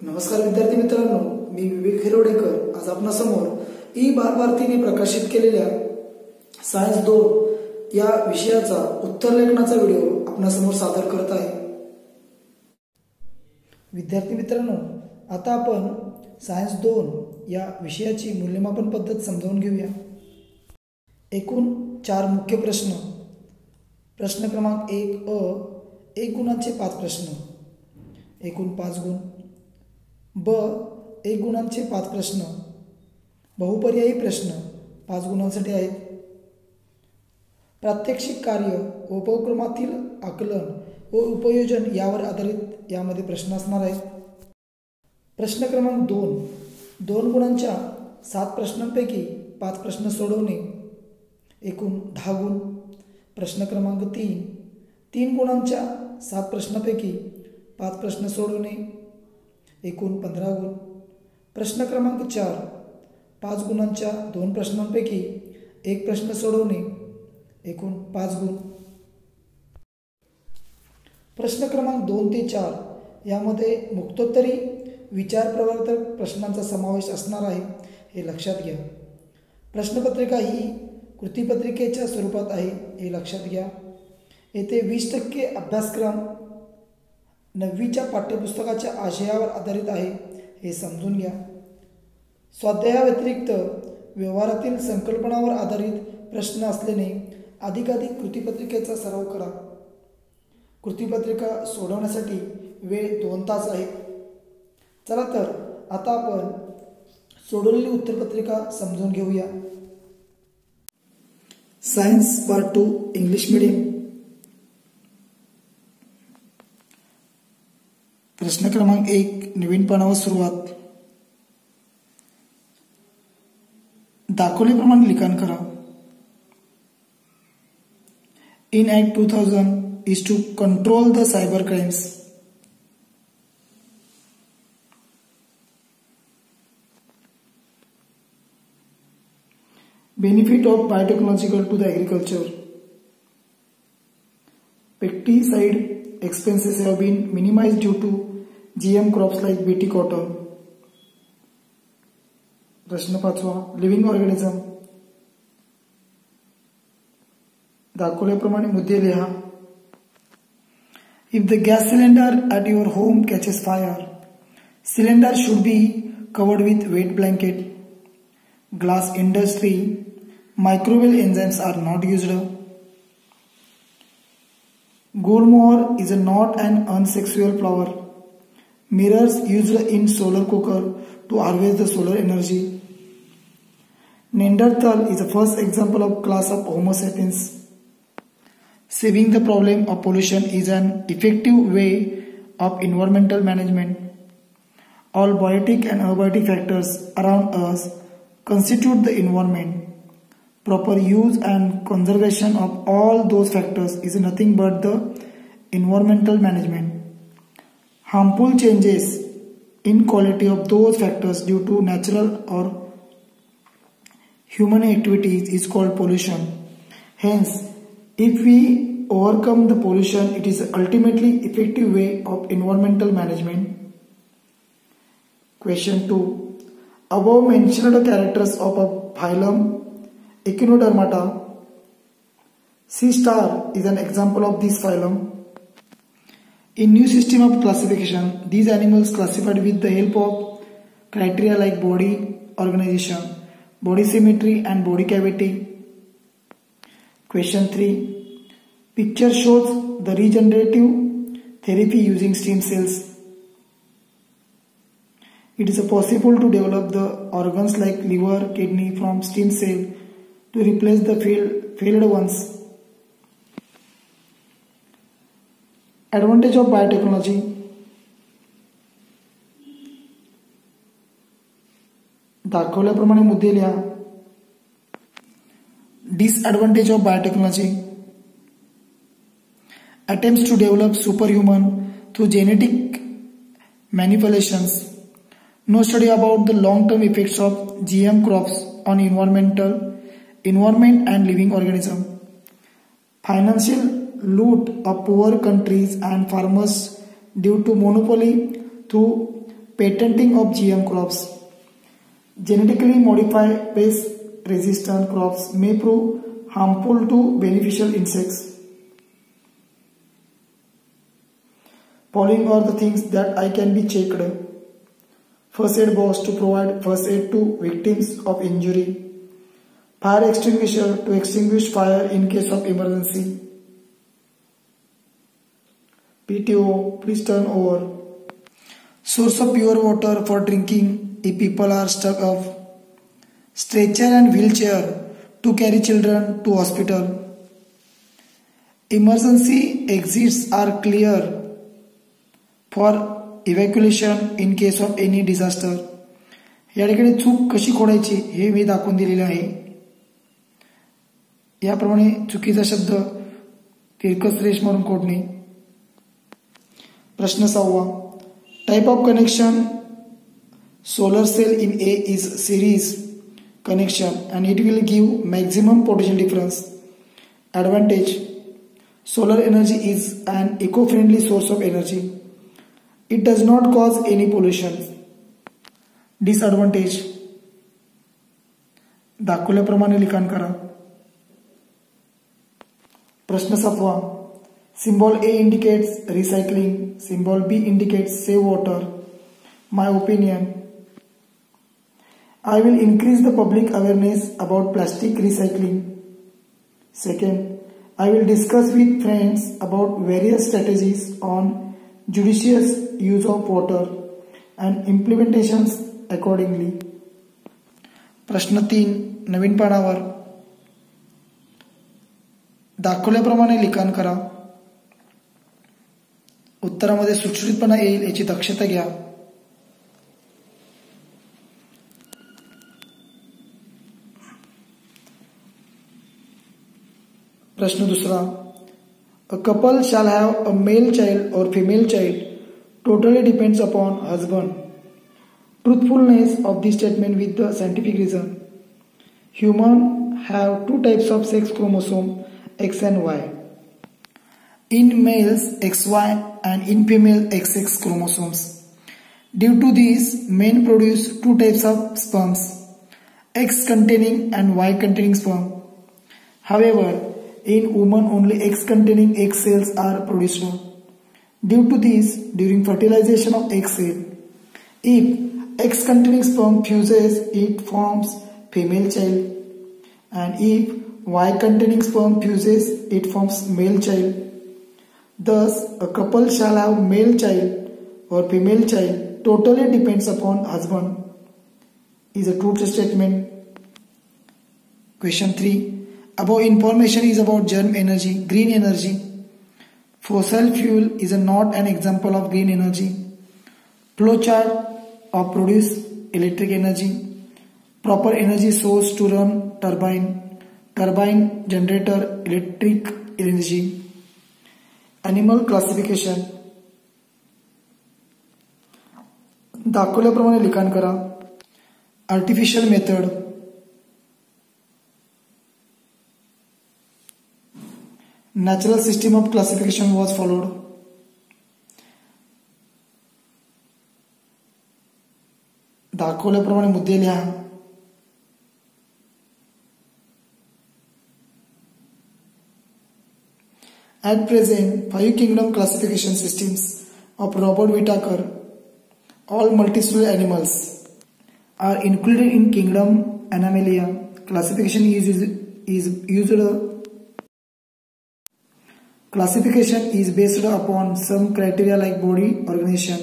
नमस्कार विद्यार्थी मित्रांनो, मी विवेक हिरोडेकर आज आपणासमोर भारतीने प्रकाशित केलेल्या सायन्स 2 या विषयाचा उत्तरलेखनाचा व्हिडिओ आपणासमोर सादर करत आहे। विद्यार्थी मित्रांनो, आता आपण सायन्स 2 या विषयाची मूल्यमापन पद्धत समजावून घेऊया। एकूण 4 मुख्य प्रश्न। प्रश्न क्रमांक 1 अ 1 गुणांचे 5 प्रश्न, एकूण 5 गुण। ब 1 गुणांचे 5 प्रश्न, बहुपर्यायी प्रश्न 5 गुणांसाठी आहेत। प्रात्यक्षिक कार्य व उपक्रमातील आकलन व उपयोजन यावर आधारित यामध्ये प्रश्न असणार आहेत। प्रश्न क्रमांक 2 गुणांच्या 7 प्रश्नांपैकी 5 प्रश्न सोडवणे, एकूण 10 गुण। प्रश्न क्रमांक 3 गुणांच्या 7 प्रश्नांपैकी 5 प्रश्न सोडवणे, एकूण 15 गुण। प्रश्न क्रमांक 4 5 गुणांच्या 2 प्रश्नांपैकी 1 प्रश्न सोडवणे, एकूण 5 गुण। प्रश्न क्रमांक 2 ते 4 यामध्ये मुक्तोत्तरी विचारप्रवर्तक प्रश्नांचा समावेश असणार आहे, हे लक्षात घ्या। प्रश्नपत्रिका ही कृतीपत्रिकेच्या स्वरूपात आहे, हे लक्षात घ्या। येथे 20% अभ्यासक्रम 9वीच्या पाठ्यपुस्तकाच्या आशयावर आधारित आहे, हे समजून घ्या। स्वाध्यायाव्यतिरिक्त व्यवहारातील संकल्पनावर आधारित प्रश्न असल्याने अधिकाधिक कृतीपत्रिकेचा सराव करा। कृतीपत्रिका सोडवण्यासाठी वेळ 2 तास आहे। चला तर आता आपण सोडवलेली उत्तरपत्रिका समजून घेऊया। Science part 2 English medium. प्रश्न क्रमांक 1 नवीन पानावर सुरुवात। दाखवल्याप्रमाणे लिखाण करा। इन act 2000 is to control the cyber crimes. Benefit of biotechnological to the agriculture. Pesticide expenses have been minimized due to GM crops like BT cotton. प्रश्न 5 लिव्हिंग ऑर्गॅनिझम। दाखवल्याप्रमाणे मुद्दे लिहा। If the gas cylinder at your home catches fire, cylinder should be covered with wet blanket. Glass industry, microbial enzymes are not used. Goldmoor is not an unsexual flower. Mirrors used in solar cooker to harvest the solar energy. Neanderthal is the first example of class of Homo sapiens. Saving the problem of pollution is an effective way of environmental management. All biotic and abiotic factors around us constitute the environment. Proper use and conservation of all those factors is nothing but the environmental management. Harmful changes in quality of those factors due to natural or human activities is called pollution. Hence, if we overcome the pollution, it is ultimately effective way of environmental management. Question 2. Above mentioned characters of a phylum Echinodermata, C star is an example of this phylum. In new system of classification, these animals classified with the help of criteria like body organization, body symmetry and body cavity. Question 3. Picture shows the regenerative therapy using stem cells. It is possible to develop the organs like liver, kidney from stem cell to replace the failed ones. Advantage of biotechnology. दाखवल्याप्रमाणे मुद्दे लिहा। Disadvantage of biotechnology. Attempts to develop superhuman through genetic manipulations. No study about the long-term effects of GM crops on environment and living organism. Financial loot of poor countries and farmers due to monopoly through patenting of GM crops. Genetically modified pest-resistant crops may prove harmful to beneficial insects. Following are the things that I can be checked. First aid box to provide first aid to victims of injury. Fire extinguisher to extinguish fire in case of emergency. PTO, please turn over. Source of pure water for drinking if people are stuck up. Stretcher and wheelchair to carry children to hospital. Emergency exits are clear for evacuation in case of any disaster. या ठिकाणी चूक कशी खोडायची हे मी दाखवून दिलेले आहे. याप्रमाणे चुकीचा शब्द तिरकस रेष मारून खोडणे. प्रश्न 6. Type of connection solar cell in A is series connection and it will give maximum potential difference. Advantage: solar energy is an eco-friendly source of energy. It does not cause any pollution. Disadvantage: दाखवल्याप्रमाणे लिखाण करा. प्रश्न 7. Symbol A indicates recycling, symbol B indicates save water. My opinion: I will increase the public awareness about plastic recycling. Second, I will discuss with friends about various strategies on judicious use of water and implementations accordingly. प्रश्न 3. नवीन पानावर दाखवल्याप्रमाणे लिखाण करा. उत्तरामध्ये सुटसुटीतपणा येईल याची दक्षता घ्या. प्रश्न 2. A couple shall have a male child or female child totally depends upon husband. Truthfulness of this statement with the scientific reason. Humans have two types of sex chromosome, X and Y. In males XY and in female XX chromosomes. Due to this, men produce two types of sperms, X containing and Y containing sperm. However, in women only X containing egg cells are produced. Due to this, during fertilization of egg cell, if X containing sperm fuses, it forms female child, and if Y containing sperm fuses, it forms male child. Thus, a couple shall have male child or female child totally depends upon husband is a truth statement. Question 3. Above information is about germ energy, green energy. Fossil fuel is not an example of green energy. Flowchart of produce electric energy. Proper energy source to run turbine. Turbine generator electric energy. Animal classification. दाखवल्याप्रमाणे लिखाण करा. Artificial method. Natural system of classification was followed. दाखवल्याप्रमाणे मुद्दे लिहा. At present, 5 kingdom classification systems of Robert Whittaker, all multicellular animals, are included in kingdom Animalia. Classification is based upon some criteria like body organization,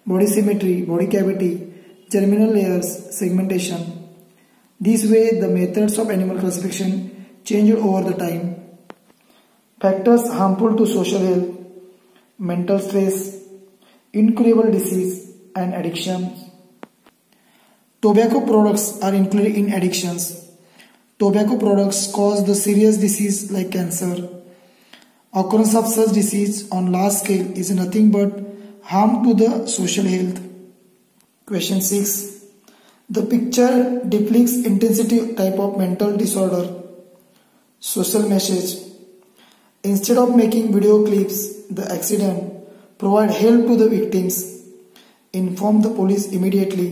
body symmetry, body cavity, germinal layers, segmentation. This way, the methods of animal classification changed over the time. Factors harmful to social health: mental stress, incurable disease, and addiction. Tobacco products are included in addictions. Tobacco products cause the serious disease like cancer. Occurrence of such disease on large scale is nothing but harm to the social health. Question 6. The picture depicts intensity type of mental disorder. Social message. Instead of making video clips, the accident, provide help to the victims. inform the police immediately.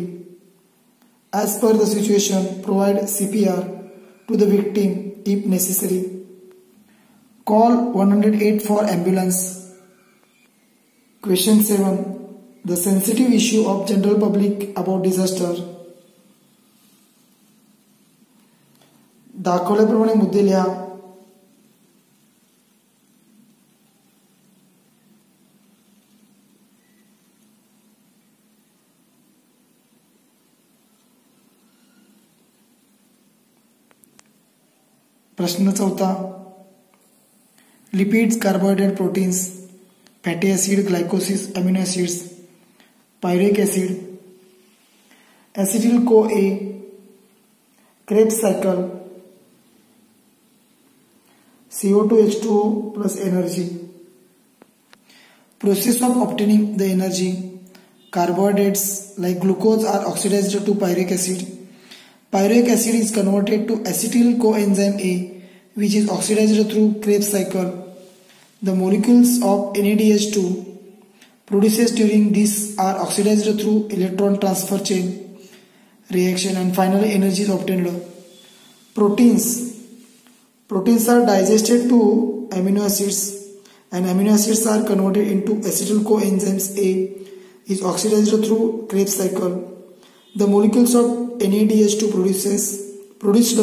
As per the situation, provide CPR to the victim if necessary. Call 108 for ambulance. Question 7. The sensitive issue of general public about disaster. दाखवल्याप्रमाणे मुद्दे लिहा. प्रश्न 4. Lipids, carbohydrate, proteins, fatty acid, glycolysis, amino acids, pyruvic acid, acetyl CoA, Krebs cycle, CO2H2O plus energy. Process of obtaining the energy. Carbohydrates like glucose are oxidized to pyruvic acid. Pyruvic acid is converted to acetyl coenzyme A, which is oxidized through Krebs cycle. The molecules of NADH2 produced during this are oxidized through electron transfer chain reaction, and finally energy is obtained. Proteins are digested to amino acids, and amino acids are converted into acetyl coenzymes A, is oxidized through Krebs cycle. The molecules of NADH2 produced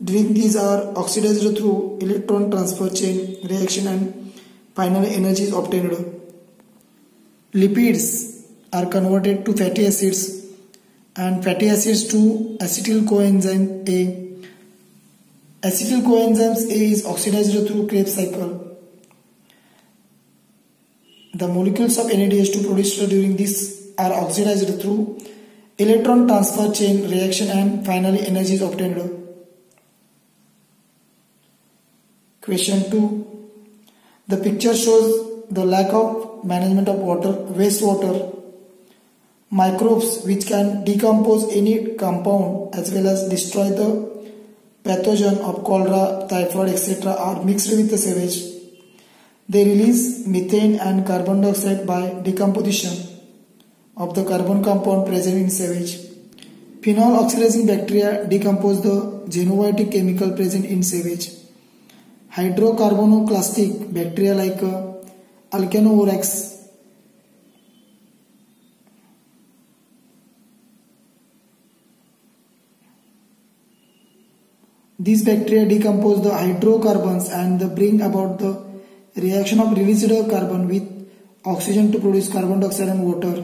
during these are oxidized through electron transfer chain reaction, and finally energy is obtained. Lipids are converted to fatty acids, and fatty acids to acetyl coenzyme A. Acetyl coenzymes A is oxidized through Krebs cycle. The molecules of NADH2 produced during this are oxidized through electron transfer chain reaction, and finally energy is obtained. Question 2. The picture shows the lack of management of wastewater. Microbes which can decompose any compound as well as destroy the pathogen of cholera, typhoid, etc. are mixed with the sewage. They release methane and carbon dioxide by decomposition of the carbon compound present in sewage. Phenol oxidizing bacteria decompose the xenobiotic chemical present in sewage. Hydrocarbonoclastic bacteria like Alcanovorax These bacteria decompose the hydrocarbons and bring about the reaction of released carbon with oxygen to produce carbon dioxide and water.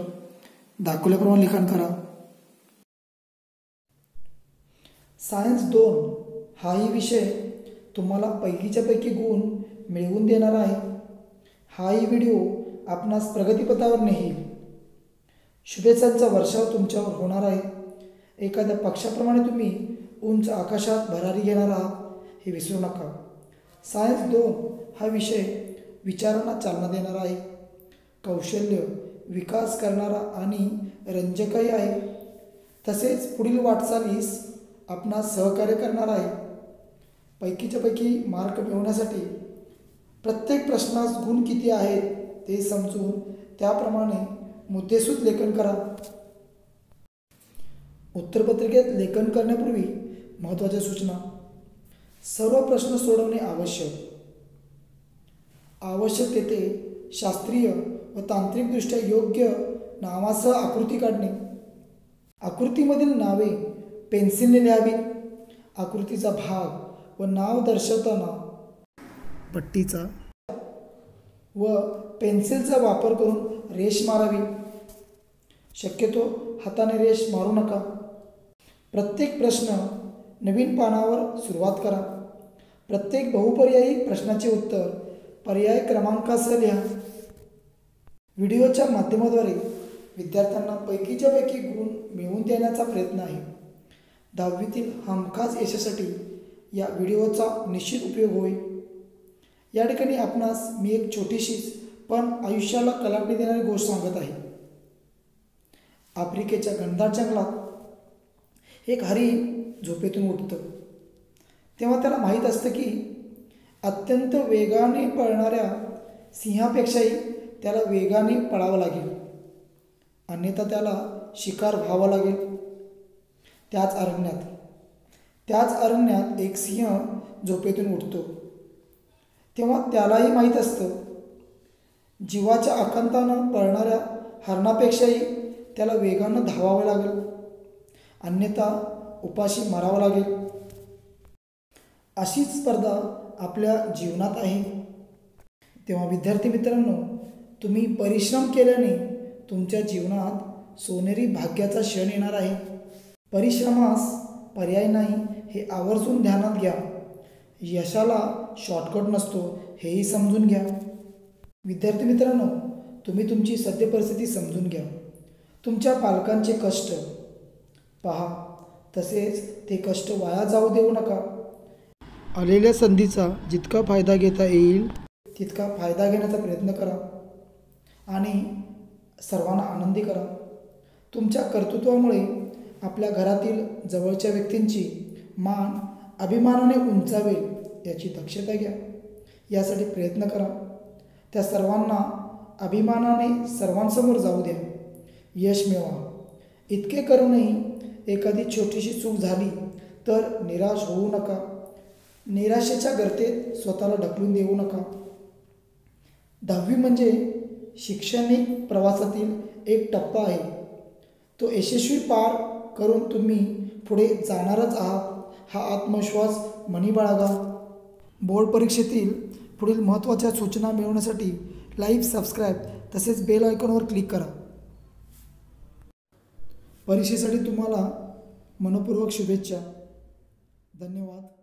दाखवल्याप्रमाणे लिखाण करा. Science 2 हाही विषय तुम्हाला पैकीच्या पैकी गुण मिळवून देणार आहे. हाही व्हिडिओ आपणास प्रगतीपथावर नेईल. शुभेच्छांचा वर्षाव तुमच्यावर होणार आहे. एखाद्या पक्षाप्रमाणे तुम्ही उंच आकाशात भरारी घेणार आहात हे विसरू नका. सायन्स 2 हा विषय विचारांना चालना देणारा आहे, कौशल्य विकास करणारा आणि रंजकही आहे. तसेच पुढील वाटचालीस आपणास सहकार्य करणार आहे. पैकीच्या पैकी मार्क मिळवण्यासाठी प्रत्येक प्रश्नास गुण किती आहेत ते समजून त्याप्रमाणे मुद्देसूद लेखन करा. उत्तरपत्रिकेत लेखन करण्यापूर्वी महत्त्वाच्या सूचना. सर्व प्रश्न सोडवणे आवश्यक तेथे शास्त्रीय व तांत्रिकदृष्ट्या योग्य नावासह आकृती काढणे. आकृतीमधील नावे पेन्सिलने लिहावीत. आकृतीचा भाग व नाव दर्शवताना पट्टीचा व पेन्सिलचा वापर करून रेष मारावी. शक्यतो हाताने रेष मारू नका. प्रत्येक प्रश्न नवीन पानावर सुरुवात करा. प्रत्येक बहुपर्यायी प्रश्नाचे उत्तर पर्याय क्रमांकासह लिहा. व्हिडिओच्या माध्यमाद्वारे विद्यार्थ्यांना पैकीच्या पैकी गुण मिळवून देण्याचा प्रयत्न आहे. 10वीतील हमखास यशासाठी या व्हिडिओचा निश्चित उपयोग होईल. या ठिकाणी आपणास मी एक छोटीशीच पण आयुष्याला कलाटणी देणारी गोष्ट सांगत आहे. आफ्रिकेच्या घनदाट जंगलात एक हरिण झोपेतून उठतं. तेव्हा त्याला माहीत असतं की अत्यंत वेगाने पळणाऱ्या सिंहापेक्षाही त्याला वेगाने पळावं लागेल. अन्यथा त्याला शिकार व्हावं लागेल. त्याच अरण्यात एक सिंह झोपेतून उठतो. तेव्हा त्यालाही माहीत असतं जीवाच्या आकांतानं पळणाऱ्या हरणापेक्षाही त्याला वेगानं धावावं लागेल, अन्यथा उपाशी मरावं लागेल. अशीच स्पर्धा आपल्या जीवनात आहे. तेव्हा विद्यार्थी मित्रांनो, तुम्ही परिश्रम केल्याने तुमच्या जीवनात सोनेरी भाग्याचा क्षण येणार आहे. परिश्रमास पर्याय नाही हे आवर्जून ध्यानात घ्या. यशाला शॉर्टकट नसतो हेही समजून घ्या. विद्यार्थी मित्रांनो, तुम्ही तुमची सद्य परिस्थिती समजून घ्या. तुमच्या पालकांचे कष्ट पहा, तसेच ते कष्ट वाया जाऊ देऊ नका. आलेल्या संधीचा जितका फायदा घेता येईल तितका फायदा घेण्याचा प्रयत्न करा आणि सर्वांना आनंदी करा. तुमच्या कर्तृत्वामुळे आपल्या घरातील जवळच्या व्यक्तींची मान अभिमानाने उंचावेल याची दक्षता घ्या. यासाठी प्रयत्न करा. त्या सर्वांना अभिमानाने सर्वांसमोर जाऊ द्या. यश मिळवा. इतके करूनही एखादी छोटीशी चूक झाली तर निराश होऊ नका. निराशेच्या गर्तेत स्वतःला ढकलून देऊ नका. 10वी म्हणजे शैक्षणिक प्रवासातील एक टप्पा आहे. तो यशस्वी पार करून तुम्ही पुढे जाणारच आहात हा आत्मविश्वास मनी बाळगा. बोर्ड परीक्षेतील पुढील महत्त्वाच्या सूचना मिळवण्यासाठी लाईक, सबस्क्राईब तसेच बेल आयकॉनवर क्लिक करा. परीक्षेसाठी तुम्हाला मनपूर्वक शुभेच्छा. धन्यवाद.